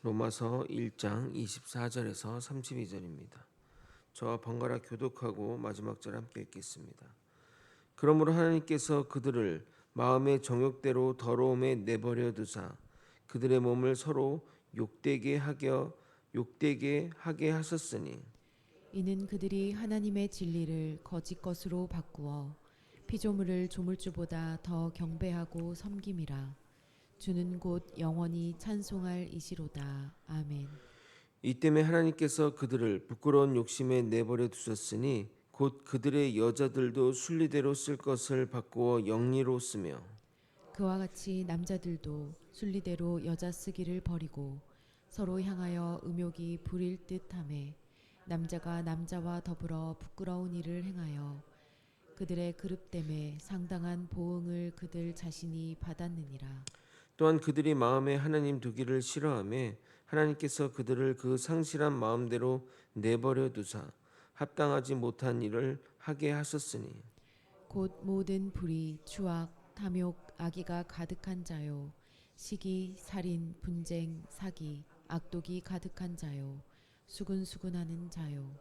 로마서 1장 24절에서 32절입니다. 저와 번갈아 교독하고 마지막 절 함께 읽겠습니다. 그러므로 하나님께서 그들을 마음의 정욕대로 더러움에 내버려 두사 그들의 몸을 서로 욕되게 하게 하셨으니 이는 그들이 하나님의 진리를 거짓 것으로 바꾸어 피조물을 조물주보다 더 경배하고 섬김이라. 주는 곧 영원히 찬송할 이시로다. 아멘. 이 때문에 하나님께서 그들을 부끄러운 욕심에 내버려 두셨으니 곧 그들의 여자들도 순리대로 쓸 것을 바꾸어 영리로 쓰며 그와 같이 남자들도 순리대로 여자 쓰기를 버리고 서로 향하여 음욕이 부릴 듯하매 남자가 남자와 더불어 부끄러운 일을 행하여 그들의 그릇됨에 상당한 보응을 그들 자신이 받았느니라. 또한 그들이 마음에 하나님 두기를 싫어하며 하나님께서 그들을 그 상실한 마음대로 내버려 두사 합당하지 못한 일을 하게 하셨으니 곧 모든 불의, 추악, 탐욕, 악의가 가득한 자요 시기, 살인, 분쟁, 사기, 악독이 가득한 자요 수군수군하는 자요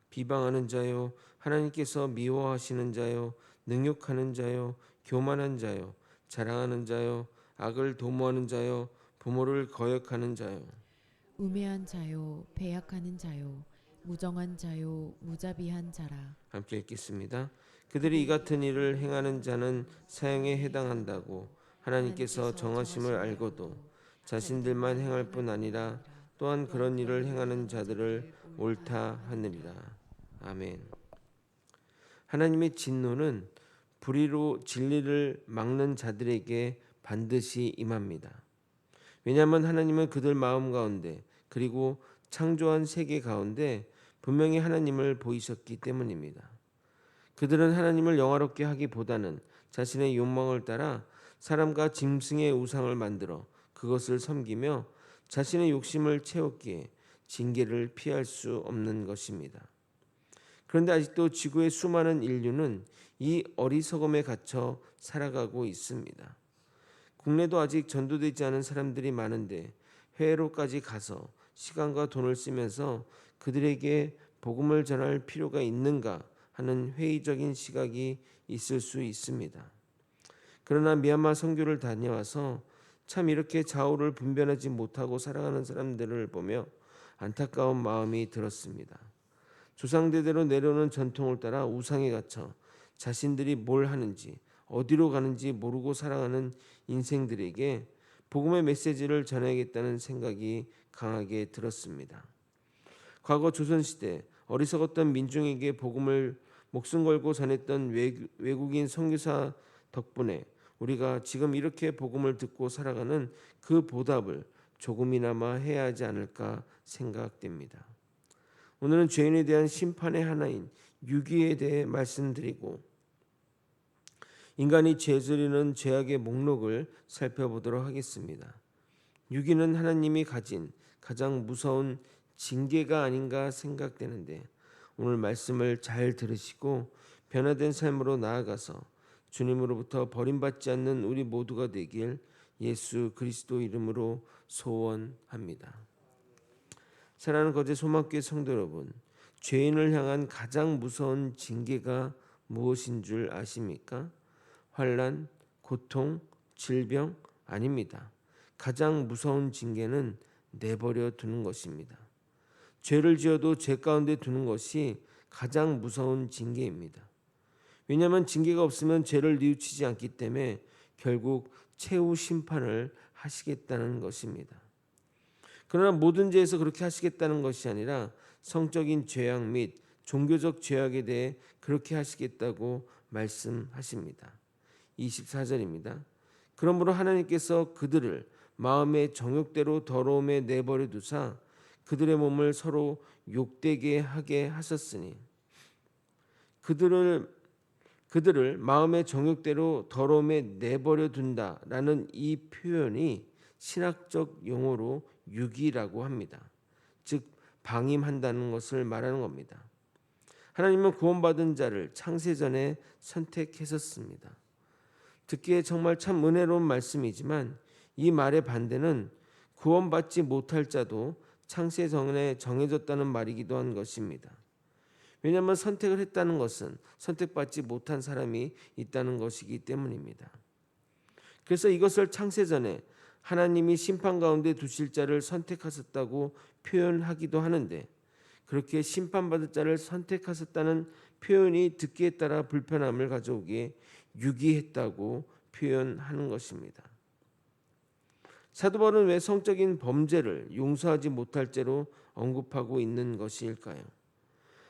비방하는 자요 하나님께서 미워하시는 자요 능욕하는 자요 교만한 자요 자랑하는 자요 악을 도모하는 자요 부모를 거역하는 자요 우매한 자요 배약하는 자요 무정한 자요 무자비한 자라. 함께 읽겠습니다. 그들이 이 같은 일을 행하는 자는 사형에 해당한다고 하나님께서 정하심을 알고도 자신들만 행할 뿐 아니라 또한 그런 일을 행하는 자들을 옳다 하느니라. 아멘. 하나님의 진노는 불의로 진리를 막는 자들에게 반드시 임합니다. 왜냐하면 하나님은 그들 마음 가운데 그리고 창조한 세계 가운데 분명히 하나님을 보이셨기 때문입니다. 그들은 하나님을 영화롭게 하기보다는 자신의 욕망을 따라 사람과 짐승의 우상을 만들어 그것을 섬기며 자신의 욕심을 채웠기에 징계를 피할 수 없는 것입니다. 그런데 아직도 지구의 수많은 인류는 이 어리석음에 갇혀 살아가고 있습니다. 국내도 아직 전도되지 않은 사람들이 많은데 해외로까지 가서 시간과 돈을 쓰면서 그들에게 복음을 전할 필요가 있는가 하는 회의적인 시각이 있을 수 있습니다. 그러나 미얀마 선교를 다녀와서 참 이렇게 좌우를 분별하지 못하고 살아가는 사람들을 보며 안타까운 마음이 들었습니다. 조상대대로 내려오는 전통을 따라 우상에 갇혀 자신들이 뭘 하는지 어디로 가는지 모르고 살아가는 인생들에게 복음의 메시지를 전해야겠다는 생각이 강하게 들었습니다. 과거 조선시대 어리석었던 민중에게 복음을 목숨 걸고 전했던 외국인 선교사 덕분에 우리가 지금 이렇게 복음을 듣고 살아가는 그 보답을 조금이나마 해야 하지 않을까 생각됩니다. 오늘은 죄인에 대한 심판의 하나인 유기에 대해 말씀드리고 인간이 죄지르는 죄악의 목록을 살펴보도록 하겠습니다. 유기는 하나님이 가진 가장 무서운 징계가 아닌가 생각되는데 오늘 말씀을 잘 들으시고 변화된 삶으로 나아가서 주님으로부터 버림받지 않는 우리 모두가 되길 예수 그리스도 이름으로 소원합니다. 사랑하는 거제 소망교회 성도 여러분, 죄인을 향한 가장 무서운 징계가 무엇인 줄 아십니까? 환난, 고통, 질병 아닙니다. 가장 무서운 징계는 내버려 두는 것입니다. 죄를 지어도 죄 가운데 두는 것이 가장 무서운 징계입니다. 왜냐하면 징계가 없으면 죄를 뉘우치지 않기 때문에 결국 최후 심판을 하시겠다는 것입니다. 그러나 모든 죄에서 그렇게 하시겠다는 것이 아니라 성적인 죄악 및 종교적 죄악에 대해 그렇게 하시겠다고 말씀하십니다. 24절입니다. 그러므로 하나님께서 그들을 마음의 정욕대로 더러움에 내버려 두사 그들의 몸을 서로 욕되게 하게 하셨으니 그들을 마음의 정욕대로 더러움에 내버려 둔다라는 이 표현이 신학적 용어로 유기라고 합니다. 즉 방임한다는 것을 말하는 겁니다. 하나님은 구원받은 자를 창세전에 선택하셨습니다. 듣기에 정말 참 은혜로운 말씀이지만 이 말의 반대는 구원받지 못할 자도 창세 전에 정해졌다는 말이기도 한 것입니다. 왜냐하면 선택을 했다는 것은 선택받지 못한 사람이 있다는 것이기 때문입니다. 그래서 이것을 창세 전에 하나님이 심판 가운데 두실 자를 선택하셨다고 표현하기도 하는데, 그렇게 심판받을 자를 선택하셨다는 표현이 듣기에 따라 불편함을 가져오기에 유기했다고 표현하는 것입니다. 사도 바울은 왜 성적인 범죄를 용서하지 못할 죄로 언급하고 있는 것일까요?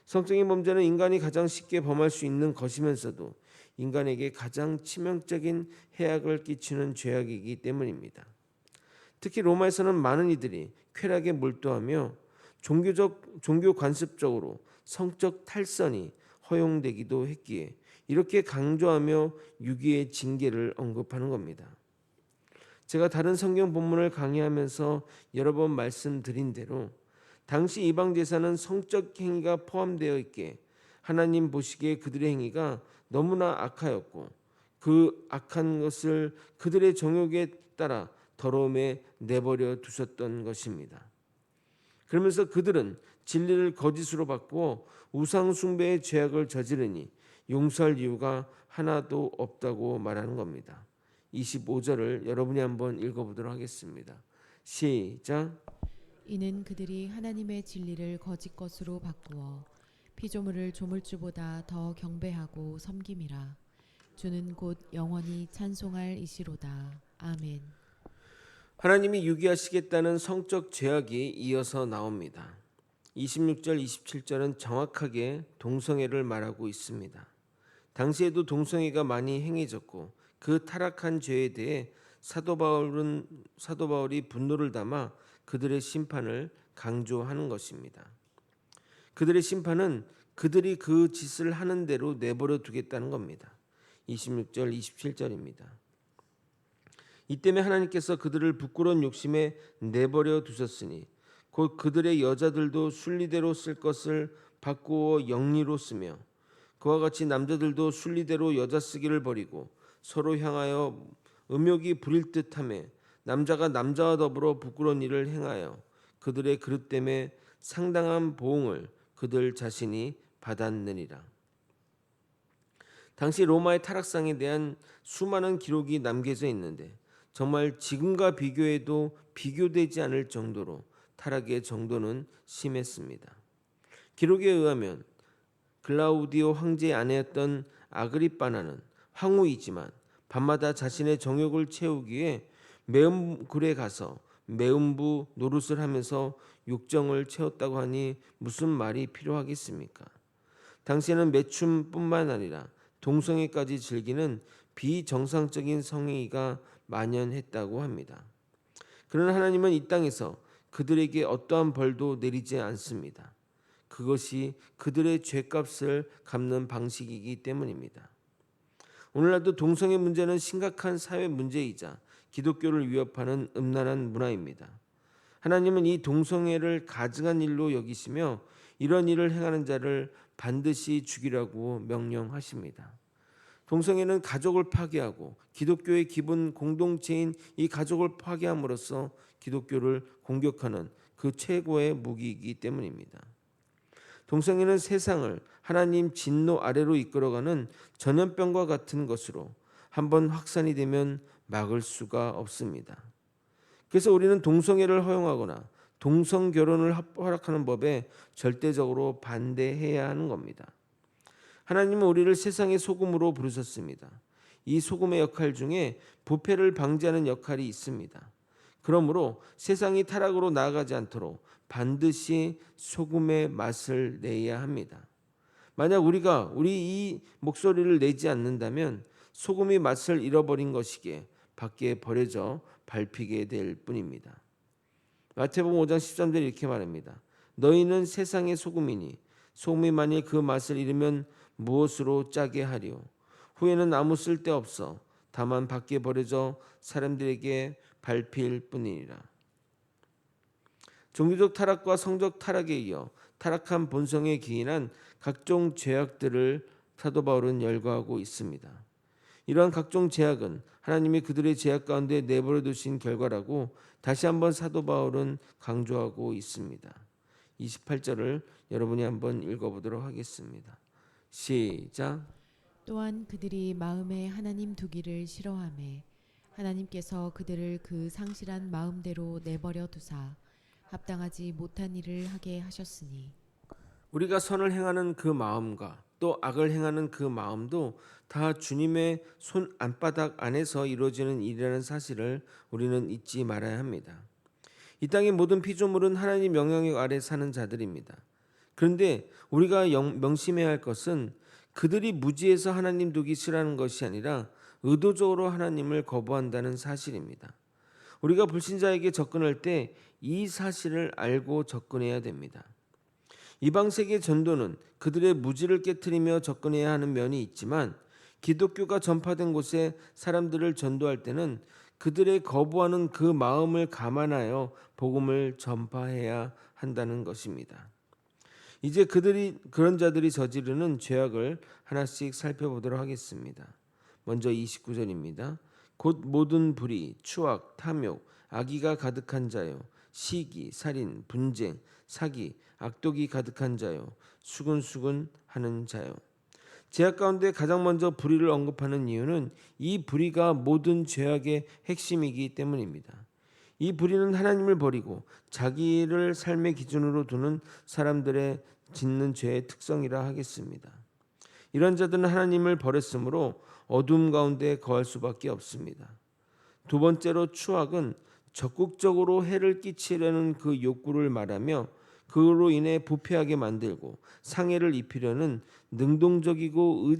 성적인 범죄는 인간이 가장 쉽게 범할 수 있는 것이면서도 인간에게 가장 치명적인 해악을 끼치는 죄악이기 때문입니다. 특히 로마에서는 많은 이들이 쾌락에 몰두하며 종교 관습적으로 성적 탈선이 허용되기도 했기에 이렇게 강조하며 유기의 징계를 언급하는 겁니다. 제가 다른 성경 본문을 강의하면서 여러 번 말씀드린 대로 당시 이방 제사는 성적 행위가 포함되어 있기에 하나님 보시기에 그들의 행위가 너무나 악하였고, 그 악한 것을 그들의 정욕에 따라 더러움에 내버려 두셨던 것입니다. 그러면서 그들은 진리를 거짓으로 바꾸어 우상 숭배의 죄악을 저지르니 용서할 이유가 하나도 없다고 말하는 겁니다. 25절을 여러분이 한번 읽어보도록 하겠습니다. 시작. 이는 그들이 하나님의 진리를 거짓 것으로 바꾸어 피조물을 조물주보다 더 경배하고 섬김이라. 주는 곧 영원히 찬송할 이시로다. 아멘. 하나님이 유기하시겠다는 성적 죄악이 이어서 나옵니다. 26절, 27절은 정확하게 동성애를 말하고 있습니다. 당시에도 동성애가 많이 행해졌고 그 타락한 죄에 대해 사도 바울이 분노를 담아 그들의 심판을 강조하는 것입니다. 그들의 심판은 그들이 그 짓을 하는 대로 내버려 두겠다는 겁니다. 26절, 27절입니다. 이 때문에 하나님께서 그들을 부끄러운 욕심에 내버려 두셨으니 곧 그들의 여자들도 순리대로 쓸 것을 바꾸어 영리로 쓰며, 그와 같이 남자들도 순리대로 여자 쓰기를 버리고 서로 향하여 음욕이 부릴 듯하며 남자가 남자와 더불어 부끄러운 일을 행하여 그들의 그릇 때문에 상당한 보응을 그들 자신이 받았느니라. 당시 로마의 타락상에 대한 수많은 기록이 남겨져 있는데 정말 지금과 비교해도 비교되지 않을 정도로 타락의 정도는 심했습니다. 기록에 의하면 글라우디오 황제의 아내였던 아그리빠나는 황후이지만 밤마다 자신의 정욕을 채우기 위해 매음굴에 가서 매음부 노릇을 하면서 욕정을 채웠다고 하니 무슨 말이 필요하겠습니까? 당시에는 매춤뿐만 아니라 동성애까지 즐기는 비정상적인 성행위가 만연했다고 합니다. 그러나 하나님은 이 땅에서 그들에게 어떠한 벌도 내리지 않습니다. 그것이 그들의 죄값을 갚는 방식이기 때문입니다. 오늘날도 동성애 문제는 심각한 사회 문제이자 기독교를 위협하는 음란한 문화입니다. 하나님은 이 동성애를 가증한 일로 여기시며 이런 일을 행하는 자를 반드시 죽이라고 명령하십니다. 동성애는 가족을 파괴하고 기독교의 기본 공동체인 이 가족을 파괴함으로써 기독교를 공격하는 그 최고의 무기이기 때문입니다. 동성애는 세상을 하나님 진노 아래로 이끌어가는 전염병과 같은 것으로 한번 확산이 되면 막을 수가 없습니다. 그래서 우리는 동성애를 허용하거나 동성 결혼을 허락하는 법에 절대적으로 반대해야 하는 겁니다. 하나님은 우리를 세상의 소금으로 부르셨습니다. 이 소금의 역할 중에 부패를 방지하는 역할이 있습니다. 그러므로 세상이 타락으로 나아가지 않도록 반드시 소금의 맛을 내야 합니다. 만약 우리가 이 목소리를 내지 않는다면 소금이 맛을 잃어버린 것이기에 밖에 버려져 밟히게 될 뿐입니다. 마태복음 5장 13절 이렇게 말합니다. 너희는 세상의 소금이니 소금이 만일 그 맛을 잃으면 무엇으로 짜게 하리요? 후에는 아무 쓸데없어 다만 밖에 버려져 사람들에게 밟힐 뿐이니라. 종교적 타락과 성적 타락에 이어 타락한 본성에 기인한 각종 죄악들을 사도 바울은 열거하고 있습니다. 이러한 각종 제약은 하나님이 그들의 제약 가운데 내버려 두신 결과라고 다시 한번 사도 바울은 강조하고 있습니다. 28절을 여러분이 한번 읽어보도록 하겠습니다. 시작. 또한 그들이 마음에 하나님 두기를 싫어하매 하나님께서 그들을 그 상실한 마음대로 내버려 두사 합당하지 못한 일을 하게 하셨으니 우리가 선을 행하는 그 마음과 또 악을 행하는 그 마음도 다 주님의 손 안바닥 안에서 이루어지는 일이라는 사실을 우리는 잊지 말아야 합니다. 이 땅의 모든 피조물은 하나님 영향력 아래 사는 자들입니다. 그런데 우리가 명심해야 할 것은 그들이 무지해서 하나님 두기 싫어하는 것이 아니라 의도적으로 하나님을 거부한다는 사실입니다. 우리가 불신자에게 접근할 때 이 사실을 알고 접근해야 됩니다. 이방 세계 전도는 그들의 무지를 깨트리며 접근해야 하는 면이 있지만 기독교가 전파된 곳에 사람들을 전도할 때는 그들의 거부하는 그 마음을 감안하여 복음을 전파해야 한다는 것입니다. 이제 그런 자들이 저지르는 죄악을 하나씩 살펴보도록 하겠습니다. 먼저 29절입니다. 곧 모든 불의, 추악, 탐욕, 악의가 가득한 자요, 시기, 살인, 분쟁, 사기, 악독이 가득한 자요, 수근수근 하는 자요. 죄악 가운데 가장 먼저 불의를 언급하는 이유는 이 불의가 모든 죄악의 핵심이기 때문입니다. 이 불의는 하나님을 버리고 자기를 삶의 기준으로 두는 사람들의 짓는 죄의 특성이라 하겠습니다. 이런 자들은 하나님을 버렸으므로 어둠 가운데 거할 수밖에 없습니다. 두 번째로 추악은 적극적으로 해를 끼치려는 그 욕구를 말하며 그로 인해 부패하게 만들고 상해를 입히려는 능동적이고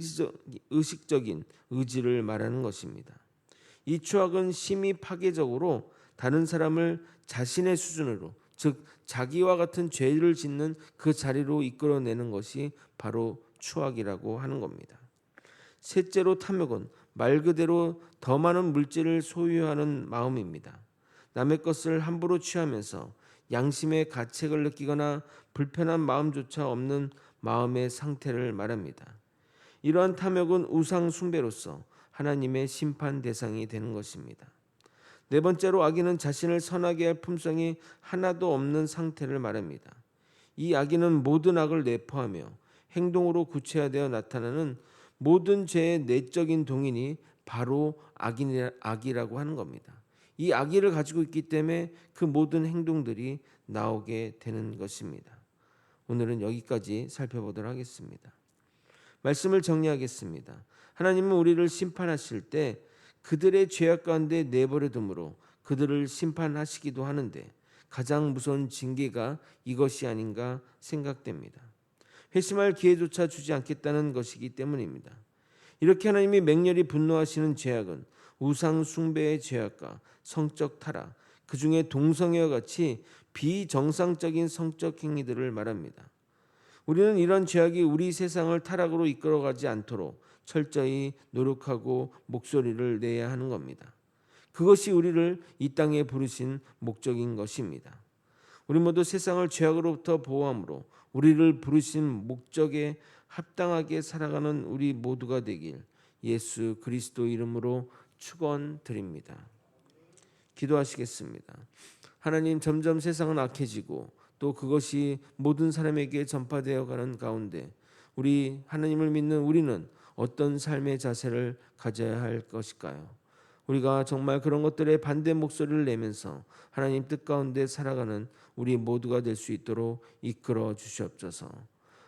의식적인 의지를 말하는 것입니다. 이 추악은 심히 파괴적으로 다른 사람을 자신의 수준으로, 즉 자기와 같은 죄를 짓는 그 자리로 이끌어내는 것이 바로 추악이라고 하는 겁니다. 셋째로 탐욕은 말 그대로 더 많은 물질을 소유하는 마음입니다. 남의 것을 함부로 취하면서 양심의 가책을 느끼거나 불편한 마음조차 없는 마음의 상태를 말합니다. 이러한 탐욕은 우상 숭배로서 하나님의 심판 대상이 되는 것입니다. 네 번째로 악인은 자신을 선하게 할 품성이 하나도 없는 상태를 말합니다. 이 악인은 모든 악을 내포하며 행동으로 구체화되어 나타나는 모든 죄의 내적인 동인이 바로 악이라고 하는 겁니다. 이 악의를 가지고 있기 때문에 그 모든 행동들이 나오게 되는 것입니다. 오늘은 여기까지 살펴보도록 하겠습니다. 말씀을 정리하겠습니다. 하나님은 우리를 심판하실 때 그들의 죄악 가운데 내버려 둠으로 그들을 심판하시기도 하는데 가장 무서운 징계가 이것이 아닌가 생각됩니다. 회심할 기회조차 주지 않겠다는 것이기 때문입니다. 이렇게 하나님이 맹렬히 분노하시는 죄악은 우상 숭배의 죄악과 성적 타락, 그 중에 동성애와 같이 비정상적인 성적 행위들을 말합니다. 우리는 이런 죄악이 우리 세상을 타락으로 이끌어가지 않도록 철저히 노력하고 목소리를 내야 하는 겁니다. 그것이 우리를 이 땅에 부르신 목적인 것입니다. 우리 모두 세상을 죄악으로부터 보호함으로 우리를 부르신 목적에 합당하게 살아가는 우리 모두가 되길 예수 그리스도 이름으로 축원드립니다. 기도하시겠습니다. 하나님, 점점 세상은 악해지고 또 그것이 모든 사람에게 전파되어 가는 가운데 우리 하나님을 믿는 우리는 어떤 삶의 자세를 가져야 할 것일까요? 우리가 정말 그런 것들에 반대 목소리를 내면서 하나님 뜻 가운데 살아가는 우리 모두가 될 수 있도록 이끌어 주시옵소서.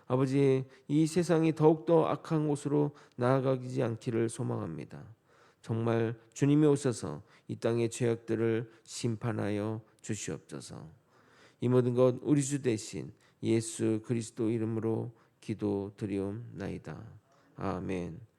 아버지, 이 세상이 더욱더 악한 곳으로 나아가지 않기를 소망합니다. 정말 주님이 오셔서 이 땅의 죄악들을 심판하여 주시옵소서. 이 모든 것 우리 주 대신 예수 그리스도 이름으로 기도드리옵나이다. 아멘.